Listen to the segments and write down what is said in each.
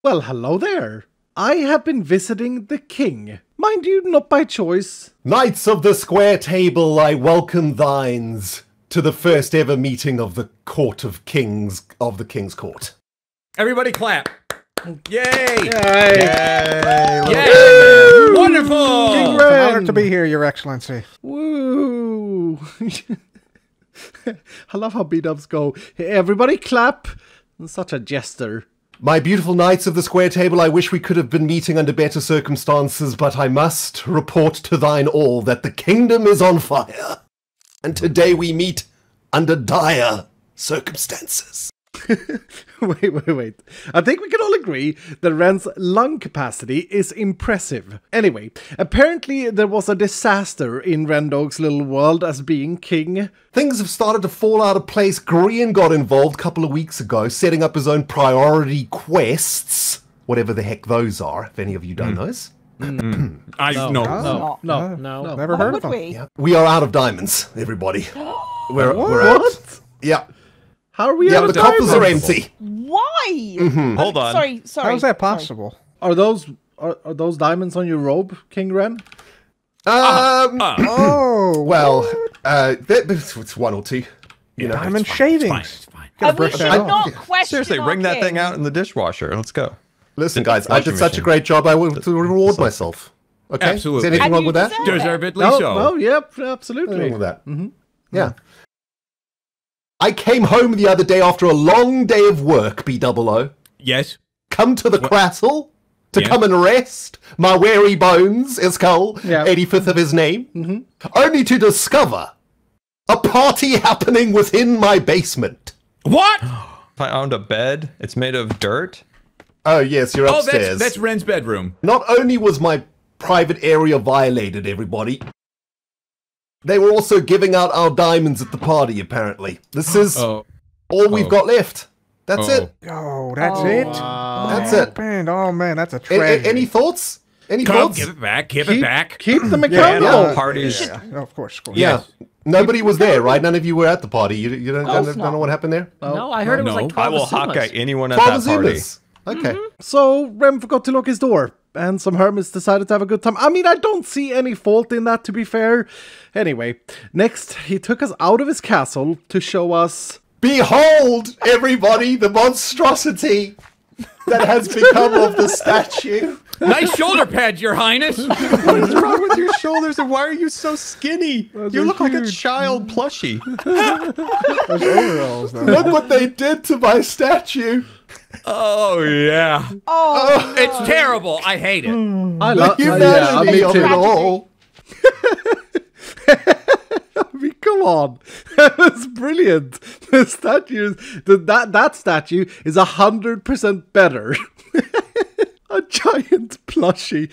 Well, hello there. I have been visiting the king. Mind you, not by choice. Knights of the Square Table, I welcome thines to the first ever meeting of the Court of Kings of the King's Court. Everybody clap. Yay! Yay! Yay! Wonderful! King It's an honor Ren! to be here, Your Excellency. Woo! I love how beat-ups go. Hey, everybody clap. Such a jester. My beautiful Knights of the Square Table, I wish we could have been meeting under better circumstances, but I must report to thine all that the kingdom is on fire. And today we meet under dire circumstances. Wait. I think we can all agree that Ren's lung capacity is impressive. Anyway, apparently there was a disaster in Rendog's little world as being king. Things have started to fall out of place. Grian got involved a couple of weeks ago, setting up his own priority quests, whatever the heck those are, if any of you don't know this. No. Never heard of them. Yeah. We are out of diamonds, everybody. we're What? Yeah. How are we Yeah, out the of coffers are diamonds? empty. Why? Hold on. Sorry. How is that possible? Are those diamonds on your robe, King Ren? Oh, Well, it's one or two. You know, diamond It's shavings. fine. Gotta We brush should that off. not question Seriously, our bring that king. thing out in the dishwasher. Let's go. Listen, guys, I washing did such a machine. great job. I want to reward myself. Okay? Absolutely. Is anything And wrong you with that? deserve it. Deservedly No, so. no, yep, Nothing absolutely. wrong with that. Yeah. I came home the other day after a long day of work, B00. Yes. Come to the castle to Yeah. come and rest my weary bones, Iskall, Yeah. 85th of his name, only to discover a party happening within my basement. What? I owned a bed. It's made of dirt. Oh, yes, you're Oh, upstairs. that's Ren's bedroom. Not only was my private area violated, everybody, they were also giving out our diamonds at the party, apparently. This is Oh. all we've got left. That's it. Oh, that's it? That's it. Man, oh, man, that's a A- tragedy. any thoughts? Any Come, thoughts? give it back. Give it back. Keep them Yeah, accountable. no, Parties. Yeah, of course. Yeah. Nobody was there, right? None of you were at the party. You don't know what happened there? No, I heard it was No. like 12 I will Azumas. Hawkeye anyone at 12 that party. Azumas. Okay. So Rem forgot to lock his door, and some hermits decided to have a good time. I mean, I don't see any fault in that, to be fair. Anyway, next, he took us out of his castle to show us... Behold, everybody, the monstrosity that has become of the statue. Nice shoulder pads, Your Highness. What is wrong with your shoulders and why are you so skinny? You look like a child plushie. Those overalls, though. Look what they did to my statue. Oh, yeah. Oh, It's terrible. I hate it. I love... Humanity me of too. it all. I mean, come on. That was brilliant. The statue, that statue is 100% better. A giant plushie.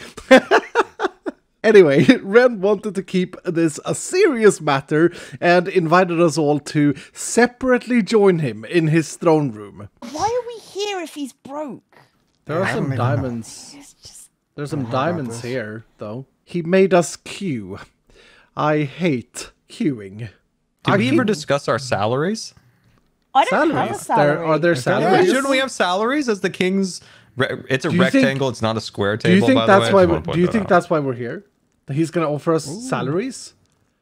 Anyway, Ren wanted to keep this a serious matter and invited us all to separately join him in his throne room. why are we here if he's broke? There are I some don't even know. diamonds. It's just There's some diamonds here, though. He made us queue. I hate queuing. Did we ever discuss our salaries? I don't have a Salaries? salary. Are there Yeah, salaries? shouldn't we have salaries as the king's? It's a Do you think- rectangle. It's not a square Do you table. think by that's the why? way. I just wanna point Do you that think out. that's why we're here? That he's going to offer us salaries?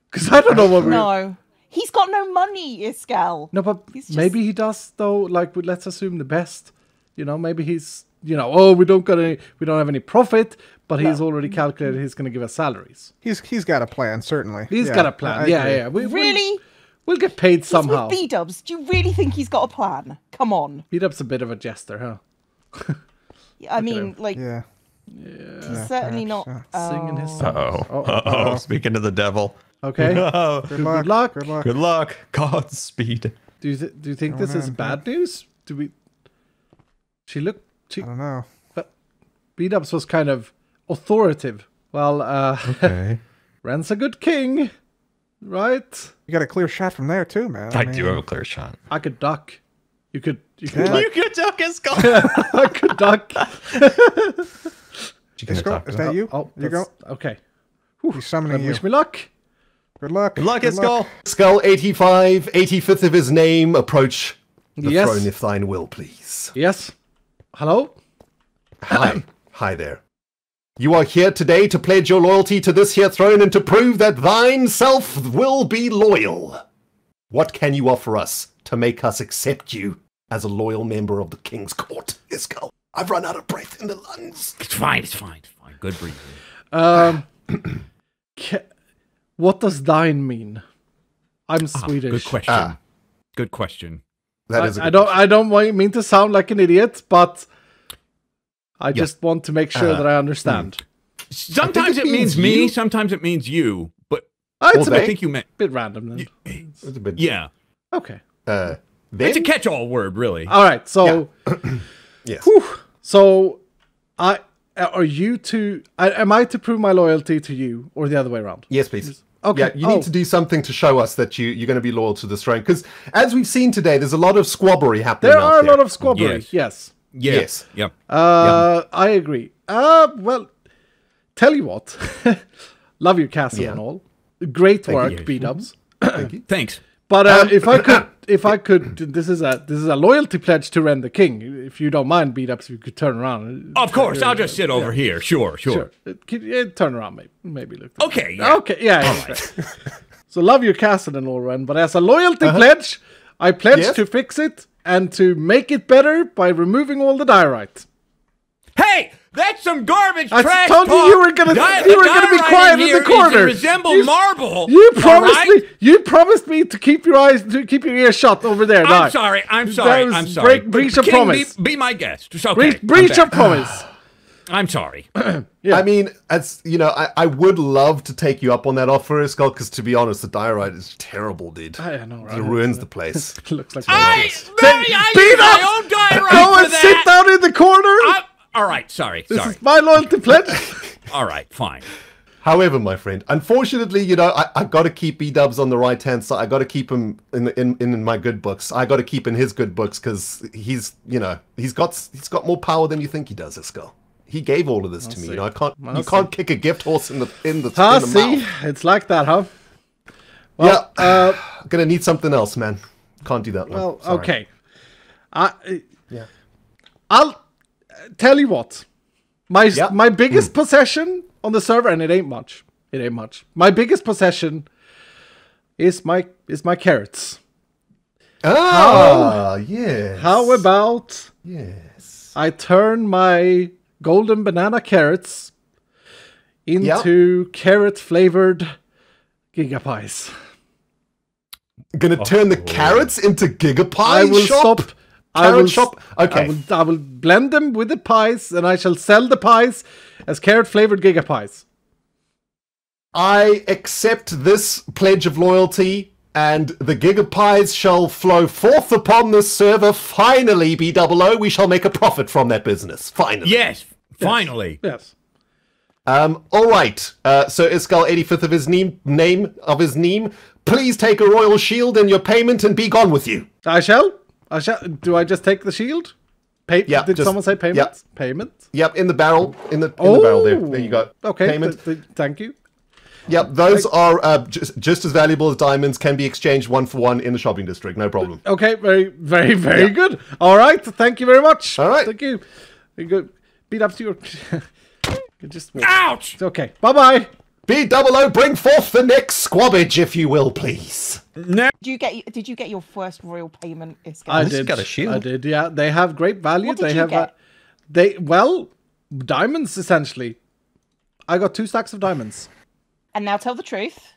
Because I don't know what we're. No. He's got no money, Iskall. No, but He's just- maybe he does though. Like, let's assume the best. You know, maybe he's. You know, oh, we don't have any profit, but he's already calculated he's going to give us salaries. He's got a plan, certainly. He's Yeah, got a plan. I Yeah, agree. yeah. Really? We'll get paid He's somehow. with B-dubs. Do you really think he's got a plan? Come on. Beat-up's a bit of a jester, huh? I mean, like, Yeah. he's certainly not. Singing his song. Uh-oh. Speaking to the devil. Okay. Oh, Good luck. luck. Good luck. good luck. Godspeed. Do you think this is bad news? Do we? She looked. I don't know. Beat-ups was kind of authoritative. Well, Okay. Ren's a good king, right? You got a clear shot from there, too, man. I mean, do have a clear shot. I could duck. You could. Yeah. Like, could duck his skull. I could duck. Iskall, is that you? Oh, you go. Okay. He's summoning you. Wish me luck. Good luck. Good luck, Iskall. Skull 85, 85th of his name. Approach the Yes. throne if thine will, please. Yes. Hello. Hi there. You are here today to pledge your loyalty to this here throne and to prove that thine self will be loyal. What can you offer us to make us accept you as a loyal member of the King's Court, Iskall? I've run out of breath in the lungs. It's fine. Good breathing. What does thine mean? I'm Swedish. Good question. Good question. That is. I don't mean to sound like an idiot, but I just want to make sure that I understand. Sometimes it means me. Sometimes it means you. But It's I think you meant bit random then. It's a bit. yeah. Okay. It's a catch-all word, really. All right. So, Yes. so are you to? Am I to prove my loyalty to you, or the other way around? Yes, please. Okay. Yeah, you need to do something to show us that you're going to be loyal to this throne. Because as we've seen today, there's a lot of squabbery happening. There out are a lot of squabbering. Yes. Yes. Yep. I agree. Well, tell you what. Love your castle and all. Great work, B-dubs. Thank you. Thanks. But if I could, this is a loyalty pledge to Ren the King. If you don't mind, B-dubs, if you could turn around. Of course, I'll just sit over here. Sure. Turn around, maybe look. Okay. Yeah. Okay. Yeah. Right. So love your castle and all, Ren. But as a loyalty pledge, I pledge to fix it and to make it better by removing all the diorite. Hey, that's some garbage I trash told you talk. you were gonna be quiet in the corner. Resemble marble. You promised all right? me. You promised me to keep your ears shut over there. I'm sorry. I'm sorry. Breach of King, promise. Be my guest. It's okay. Breach of promise. I'm sorry. Yeah. I mean, as you know, I would love to take you up on that offer, Iskall, because to be honest, the diorite is terrible, dude. I know, right? It ruins the place. Looks like I use beat my up! own diorite Go for and that. sit down in the corner. All right. Sorry. This is my loyalty pledge. All right. Fine. However, my friend, unfortunately, you know, I got to keep B-dubs on the right-hand side. I got to keep him in my good books. I got to keep in his good books because he's got more power than you think he does, Iskall. He gave all of this to me. You know, you can't kick a gift horse in the mouth. It's like that, huh? Well, yeah, gonna need something else, man. Can't do that one. Well, Sorry. okay. I'll tell you what. My biggest possession on the server, and it ain't much. My biggest possession is my carrots. Yes. How about yes? I turn my golden banana carrots into carrot-flavored Giga pies. Gonna turn the carrots into Giga pies? I will shop? stop. Carrot shop? Okay. I will blend them with the pies, and I shall sell the pies as carrot-flavored Giga pies. I accept this pledge of loyalty, and the Giga pies shall flow forth upon this server. Finally, B00, we shall make a profit from that business. Finally. Yes. Finally. Yes. All right. So Iskall, 85th of his name. Please take a royal shield and your payment, and be gone with you. I shall. Do I just take the shield? Yeah, Did someone say payment? Yeah. Payment? Yep, in the barrel. In the barrel there. There you go. Okay. Payment. Thank you. Yep, those are just as valuable as diamonds, can be exchanged 1 for 1 in the shopping district. No problem. Okay. Very, very, very good. All right. Thank you very much. All right. Thank you. Very good. Beat up to your... Just walk. Ouch! Okay. Bye-bye. B00, bring forth the next squabbage, if you will, please. No. Did you get your first royal payment, Iskall? I least did. you got a shield. I did. Yeah, they have great value. What did they you have get? Diamonds essentially. I got 2 stacks of diamonds. And now tell the truth.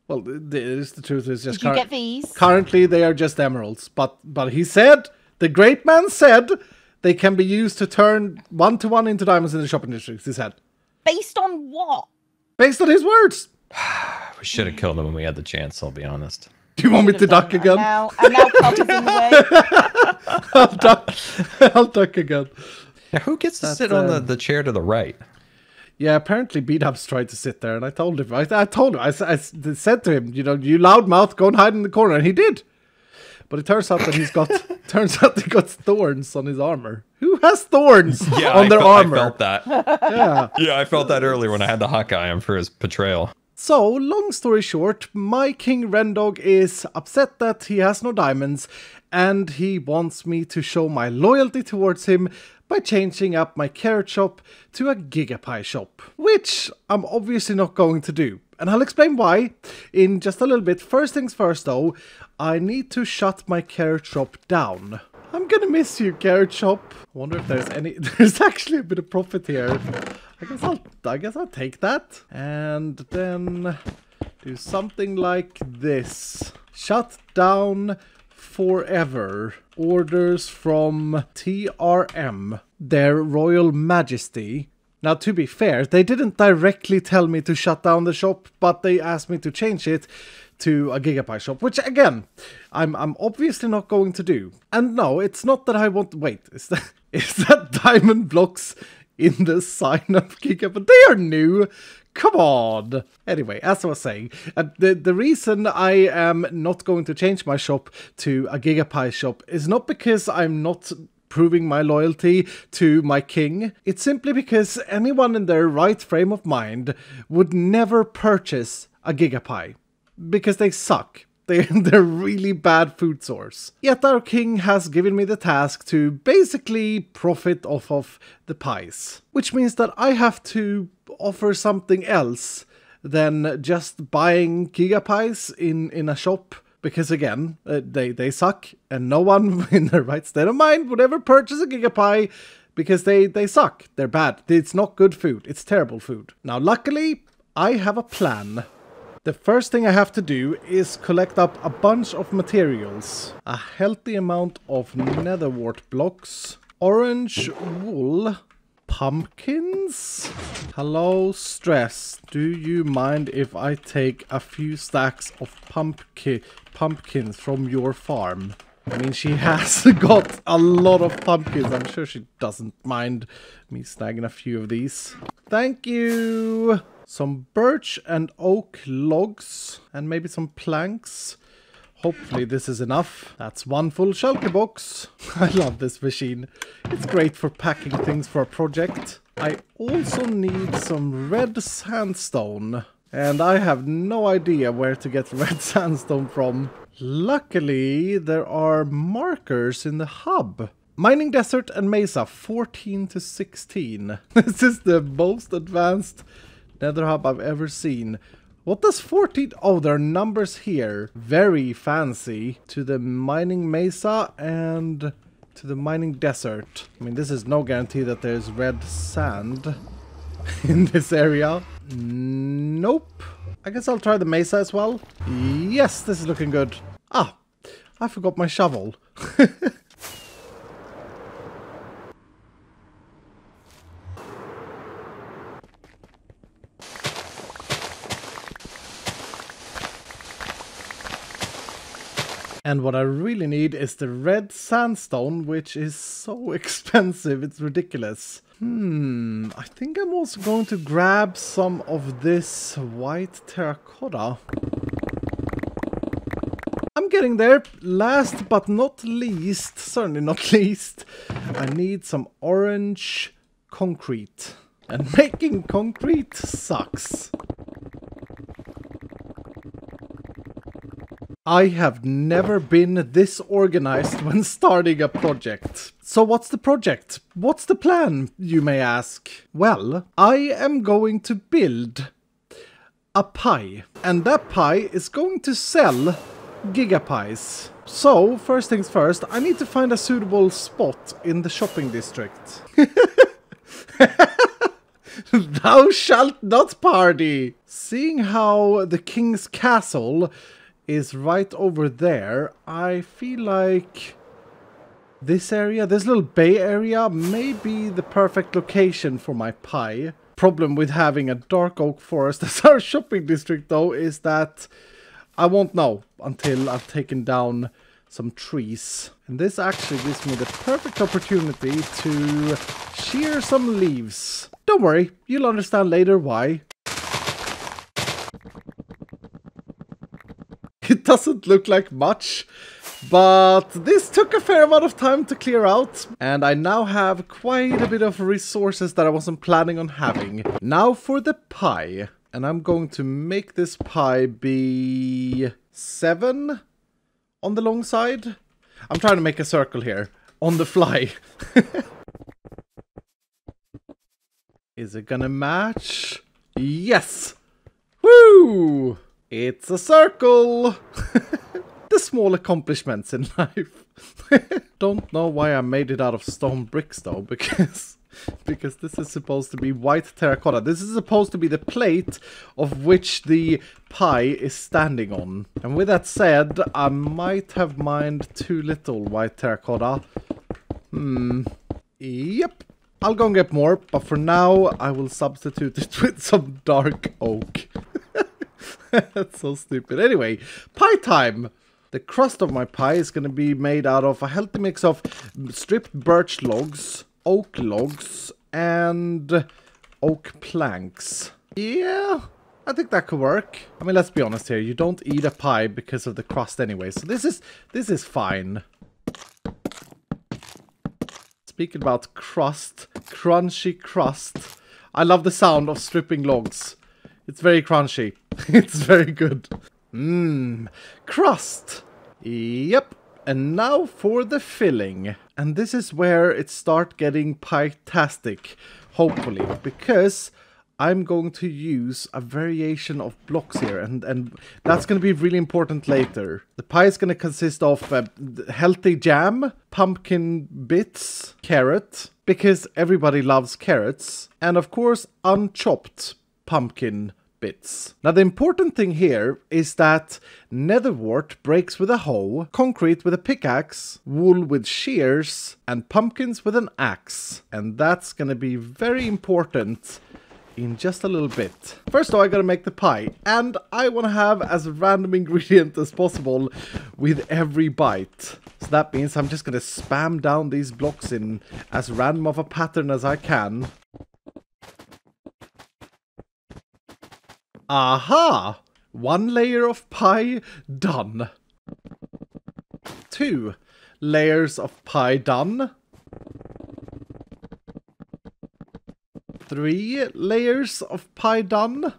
Well, the truth is just Did you get these? currently they are just emeralds. But he said, the great man said, they can be used to turn 1-to-1 into diamonds in the shopping districts. He said, Based on what? based on his words. We should have killed him when we had the chance, I'll be honest. Do you want me to duck again? And now Pub is in the way. I'll duck again. Now, who gets to sit on the chair to the right? Yeah, apparently B-Dubs tried to sit there, and I told him. I said to him, you loudmouth, go and hide in the corner, and he did. But it turns out that he got thorns on his armor. Who has thorns on their armor? I felt that. Yeah. Yeah, I felt that earlier when I had the Hawkeye on for his portrayal. So, long story short, my King Rendog is upset that he has no diamonds, and he wants me to show my loyalty towards him by changing up my carrot shop to a GigaPie shop, which I'm obviously not going to do. And I'll explain why in just a little bit. First things first though, I need to shut my carrot shop down. I'm gonna miss you, carrot shop. I wonder if there's actually a bit of profit here. I guess I'll take that. And then do something like this. Shut down forever. Orders from TRM, their Royal Majesty. Now, to be fair, they didn't directly tell me to shut down the shop, but they asked me to change it to a GigaPie shop, which again, I'm obviously not going to do. And no, it's not that I want. Wait, is that diamond blocks in the sign of GigaPie? They are new. Come on. Anyway, as I was saying, the reason I am not going to change my shop to a GigaPie shop is not because I'm not proving my loyalty to my king. It's simply because anyone in their right frame of mind would never purchase a GigaPie. Because they suck. They're really bad food source. Yet our king has given me the task to basically profit off of the pies. Which means that I have to offer something else than just buying GigaPies in a shop. Because again, they suck, and no one in their right state of mind would ever purchase a GigaPie because they suck. They're bad. It's not good food. It's terrible food. Now, luckily, I have a plan. The first thing I have to do is collect up a bunch of materials. A healthy amount of netherwort blocks, orange wool, pumpkins. Hello, Stress. Do you mind if I take a few stacks of pumpkins from your farm? I mean, she has got a lot of pumpkins. I'm sure she doesn't mind me snagging a few of these. Thank you. Some birch and oak logs and maybe some planks. Hopefully this is enough. That's one full shulker box. I love this machine. It's great for packing things for a project. I also need some red sandstone. And I have no idea where to get red sandstone from. Luckily, there are markers in the hub. Mining Desert and Mesa, 14 to 16. This is the most advanced nether hub I've ever seen. What does 14... Oh, there are numbers here. Very fancy. To the Mining Mesa and to the Mining Desert. I mean, this is no guarantee that there's red sand in this area. Nope. I guess I'll try the Mesa as well. Yes, this is looking good. Ah, I forgot my shovel. And what I really need is the red sandstone, which is so expensive, it's ridiculous. I think I'm also going to grab some of this white terracotta. I'm getting there. Last but not least, certainly not least, I need some orange concrete. And making concrete sucks. I have never been this organized when starting a project. So what's the project? What's the plan, you may ask? Well, I am going to build a pie. And that pie is going to sell GigaPies. So, first things first, I need to find a suitable spot in the shopping district. Thou shalt not party! Seeing how the king's castle is right over there, I feel like this area, this little bay area, may be the perfect location for my pie. Problem with having a dark oak forest as our shopping district though is that I won't know until I've taken down some trees. And this actually gives me the perfect opportunity to shear some leaves. Don't worry, you'll understand later why. It doesn't look like much, but this took a fair amount of time to clear out, and I now have quite a bit of resources that I wasn't planning on having. Now for the pie. And I'm going to make this pie be 7 on the long side. I'm trying to make a circle here on the fly. Is it gonna match? Yes! Woo! It's a circle! The small accomplishments in life. Don't know why I made it out of stone bricks though, because this is supposed to be white terracotta. This is supposed to be the plate of which the pie is standing on. And with that said, I might have mined too little white terracotta. Yep. I'll go and get more, but for now, I will substitute it with some dark oak. That's so stupid. Anyway, pie time! The crust of my pie is going to be made out of a healthy mix of stripped birch logs, oak logs, and oak planks. Yeah, I think that could work. I mean, let's be honest here. You don't eat a pie because of the crust anyway, so this is fine. Speaking about crust, crunchy crust. I love the sound of stripping logs. It's very crunchy. It's very good. Crust. Yep. And now for the filling. And this is where it starts getting pie-tastic, hopefully, because I'm going to use a variation of blocks here, and that's going to be really important later. The pie is going to consist of healthy jam, pumpkin bits, carrot, because everybody loves carrots, and of course unchopped pumpkin bits. Now the important thing here is that netherwort breaks with a hoe, concrete with a pickaxe, wool with shears, and pumpkins with an axe. And that's going to be very important in just a little bit. First though, I gotta make the pie, and I want to have as random ingredient as possible with every bite. So that means I'm just gonna spam down these blocks in as random of a pattern as I can. Aha! 1 layer of pie done. 2 layers of pie done. 3 layers of pie done.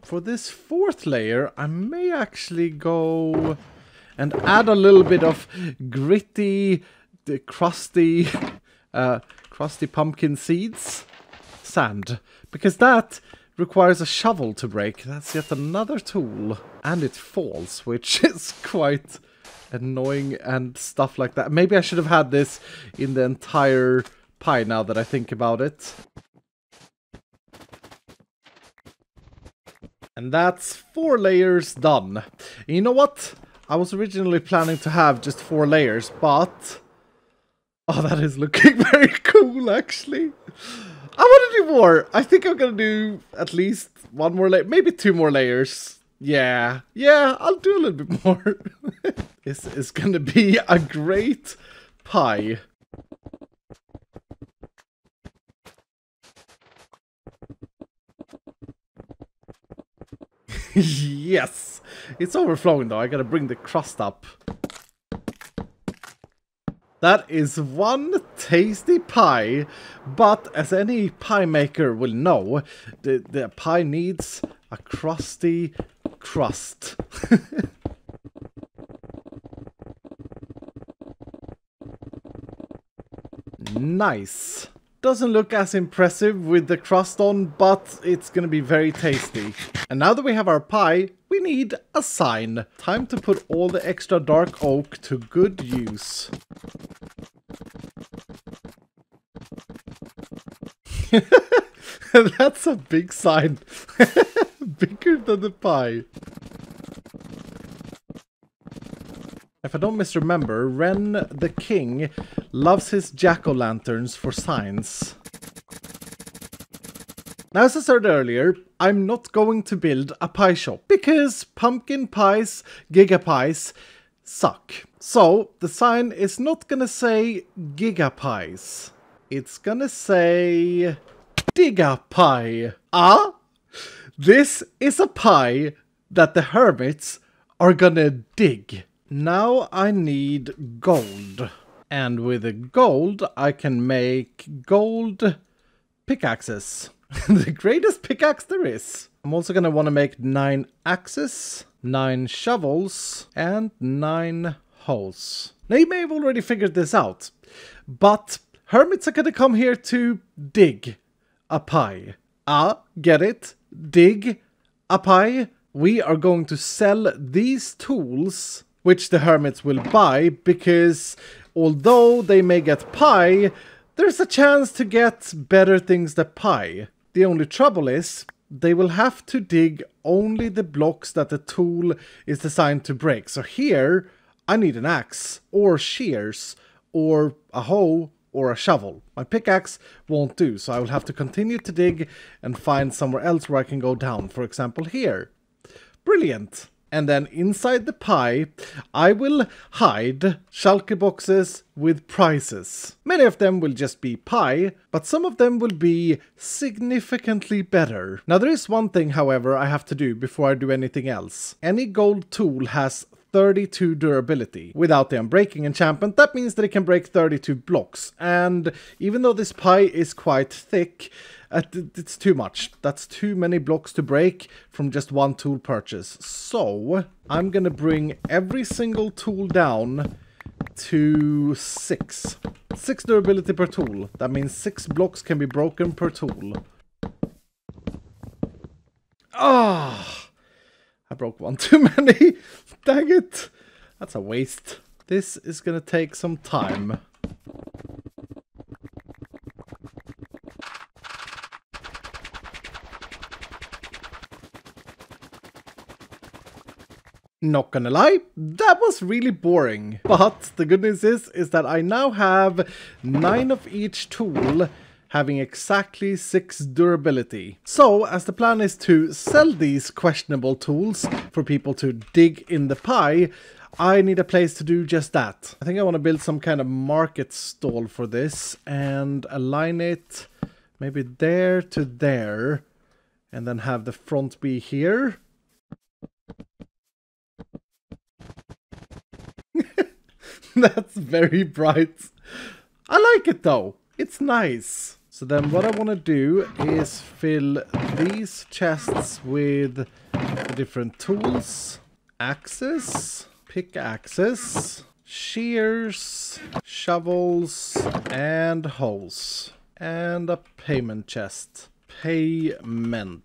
For this 4th layer, I may actually go and add a little bit of gritty, crusty pumpkin seeds. Sand. Because that requires a shovel to break. That's yet another tool. And it falls, which is quite annoying and stuff like that. Maybe I should have had this in the entire pie now that I think about it. And that's 4 layers done. And you know what? I was originally planning to have just 4 layers, but... oh, that is looking very cool, actually. I want to do more. I think I'm going to do at least 1 more layer, maybe 2 more layers. Yeah, I'll do a little bit more. This is going to be a great pie. Yes! It's overflowing though, I gotta bring the crust up. That is 1 tasty pie, but as any pie maker will know, the pie needs a crusty crust. Nice. Doesn't look as impressive with the crust on, but it's gonna be very tasty. And now that we have our pie, we need a sign. Time to put all the extra dark oak to good use. That's a big sign. Bigger than the pie. If I don't misremember, Ren the King loves his jack-o'-lanterns for signs. Now, as I said earlier, I'm not going to build a pie shop because pumpkin pies, giga pies, suck. So, the sign is not gonna say giga pies. It's gonna say Digga pie. Ah? This is a pie that the hermits are gonna dig. Now I need gold. And with the gold, I can make gold pickaxes. The greatest pickaxe there is. I'm also going to want to make 9 axes, 9 shovels, and 9 holes. Now you may have already figured this out, but hermits are going to come here to dig a pie. Get it? Dig a pie. We are going to sell these tools, which the hermits will buy, because although they may get pie, there's a chance to get better things than pie. The only trouble is, they will have to dig only the blocks that the tool is designed to break. So here, I need an axe, or shears, or a hoe, or a shovel. My pickaxe won't do, so I will have to continue to dig and find somewhere else where I can go down. For example, here. Brilliant. And then inside the pie, I will hide shulker boxes with prizes. Many of them will just be pie, but some of them will be significantly better. Now there is one thing, however, I have to do before I do anything else. Any gold tool has 32 durability. Without the unbreaking enchantment, that means that it can break 32 blocks. And even though this pie is quite thick, it's too much. That's too many blocks to break from just one tool purchase. So I'm gonna bring every single tool down to 6. 6 durability per tool. That means 6 blocks can be broken per tool. Ah! I broke one too many. Dang it. That's a waste. This is gonna take some time. Not gonna lie, that was really boring. But the good news is that I now have 9 of each tool having exactly 6 durability. So, as the plan is to sell these questionable tools for people to dig in the pie, I need a place to do just that. I think I want to build some kind of market stall for this and align it maybe there to there, and then have the front be here. That's very bright. I like it though. It's nice. So then what I want to do is fill these chests with the different tools. Axes, pickaxes, shears, shovels, and hoes. And a payment chest. Payment.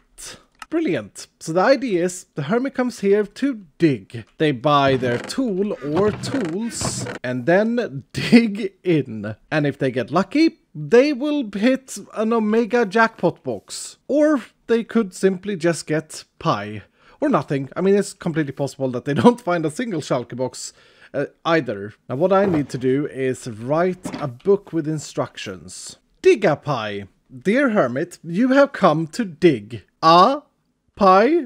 Brilliant. So the idea is the hermit comes here to dig. They buy their tool or tools and then dig in. And if they get lucky, they will hit an Omega jackpot box. Or they could simply just get pie. Or nothing. I mean, it's completely possible that they don't find a single shulker box either. Now what I need to do is write a book with instructions. Dig a pie. Dear hermit, you have come to dig a pie?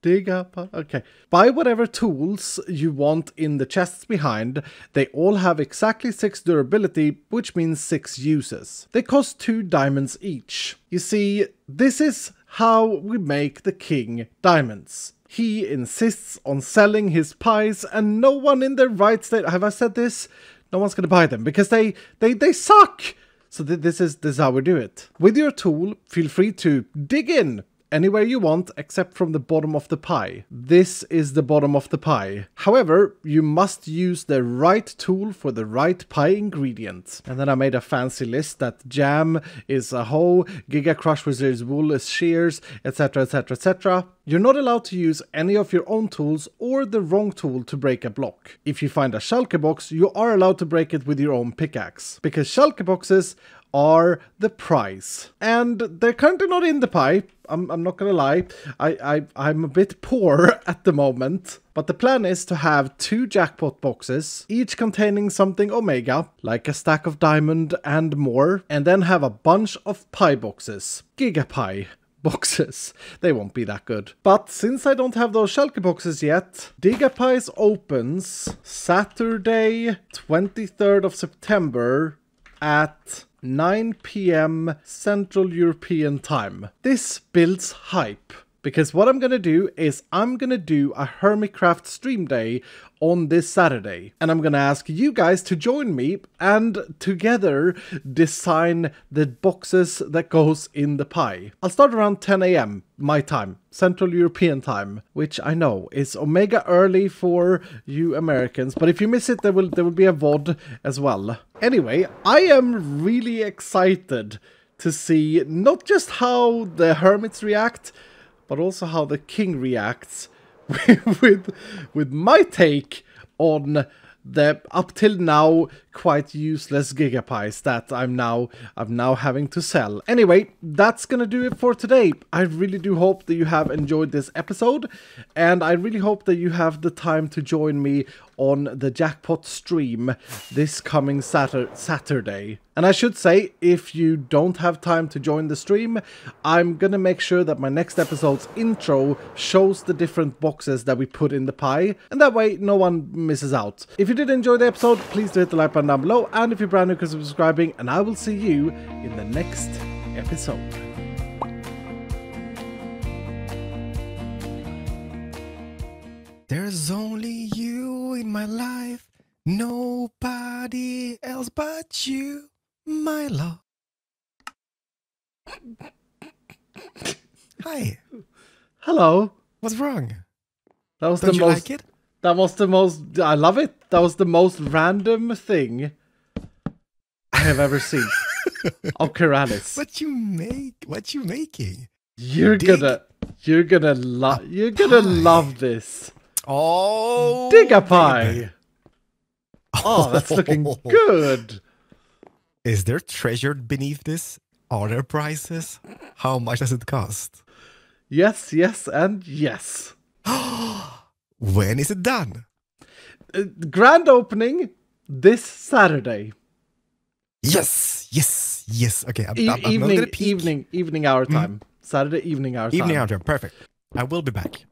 Dig up. Okay. Buy whatever tools you want in the chests behind. They all have exactly 6 durability, which means 6 uses. They cost 2 diamonds each. You see, this is how we make the king diamonds. He insists on selling his pies, and no one in their right state, have I said this? No one's gonna buy them because they suck. So this is how we do it. With your tool, feel free to dig in anywhere you want except from the bottom of the pie. This is the bottom of the pie. However, you must use the right tool for the right pie ingredient. And then I made a fancy list that jam is a hoe, Giga Crush Wizard's wool is shears, etc, etc, etc. You're not allowed to use any of your own tools or the wrong tool to break a block. If you find a shulker box, you are allowed to break it with your own pickaxe, because shulker boxes are the prize. And they're currently not in the pie. I'm not gonna lie. I'm a bit poor at the moment. But the plan is to have 2 jackpot boxes, each containing something Omega, like a stack of diamond and more, and then have a bunch of pie boxes. Giga pie boxes. They won't be that good. But since I don't have those shulker boxes yet, Gigapies opens Saturday, 23rd of September at 9 PM Central European Time. This builds hype. Because what I'm going to do is I'm going to do a Hermitcraft stream day on this Saturday. And I'm going to ask you guys to join me and together design the boxes that goes in the pie. I'll start around 10 a.m. my time, Central European time, which I know is omega early for you Americans. But if you miss it, there will be a VOD as well. Anyway, I am really excited to see not just how the hermits react, but also how the king reacts with my take on the up till now quite useless gigapies that I'm now having to sell. Anyway, that's gonna do it for today. I really do hope that you have enjoyed this episode, and I really hope that you have the time to join me on the jackpot stream this coming Saturday. And I should say, if you don't have time to join the stream, I'm gonna make sure that my next episode's intro shows the different boxes that we put in the pie, and that way no one misses out. If you did enjoy the episode, please do hit the like button down below, and if you're brand new, consider subscribing, and I will see you in the next episode. There's only you in my life, nobody else but you, my love. Hi. Hello. What's wrong? That was Don't the you most. like it? That was the most. I love it. That was the most random thing I have ever seen. Of Keralis. What you making? You're gonna love this. Oh, Dig a pie. baby. Oh, that's looking good. Is there treasure beneath this? Are there prizes? How much does it cost? Yes, yes, and yes. When is it done? Grand opening this Saturday. Yes, yes, yes. Okay, I'm not gonna peek. Evening hour time. Saturday evening hour time. Evening hour time. Perfect. I will be back.